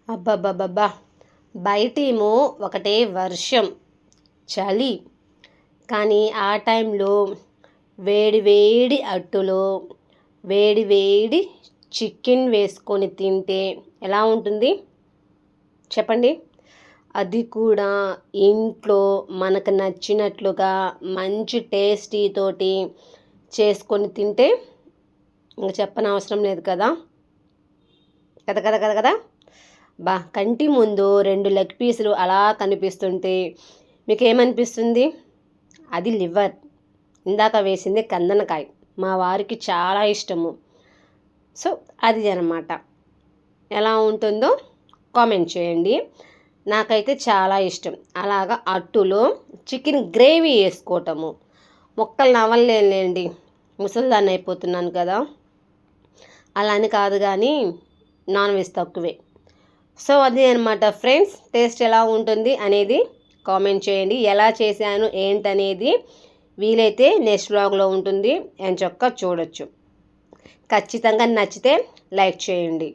అబ్బబ్బబ్బబ్బా! బయటేమో ఒకటే వర్షం, చలి. కానీ ఆ టైంలో వేడి వేడి అట్టులో వేడి వేడి చికెన్ వేసుకొని తింటే ఎలా ఉంటుంది చెప్పండి? అది కూడా ఇంట్లో మనకు నచ్చినట్లుగా మంచి టేస్టీ తోటి చేసుకొని తింటే ఇంక చెప్పనవసరం లేదు కదా! కదా కదా కదా కదా! కంటి ముందు 2 లెగ్ పీసులు అలా కనిపిస్తుంటే మీకేమనిపిస్తుంది? అది లివర్. ఇందాక వేసింది కందనకాయ. మా వారికి చాలా ఇష్టము. సో అది అనమాట. ఎలా ఉంటుందో కామెంట్ చేయండి. నాకైతే చాలా ఇష్టం. అలాగా అట్టులో చికెన్ గ్రేవీ వేసుకోవటము. మొక్కలు నవలలేండి, ముసలిదాన్ని అయిపోతున్నాను కదా, అలా అని కాదు కానీ నాన్ వెజ్ తక్కువే. సో అది అనమాట ఫ్రెండ్స్. టేస్ట్ ఎలా ఉంటుంది అనేది కామెంట్ చేయండి. ఎలా చేశాను ఏంటనేది వీలైతే నెక్స్ట్ వ్లాగ్లో ఉంటుంది, ఎంచక్కా చూడొచ్చు. ఖచ్చితంగా నచ్చితే లైక్ చేయండి.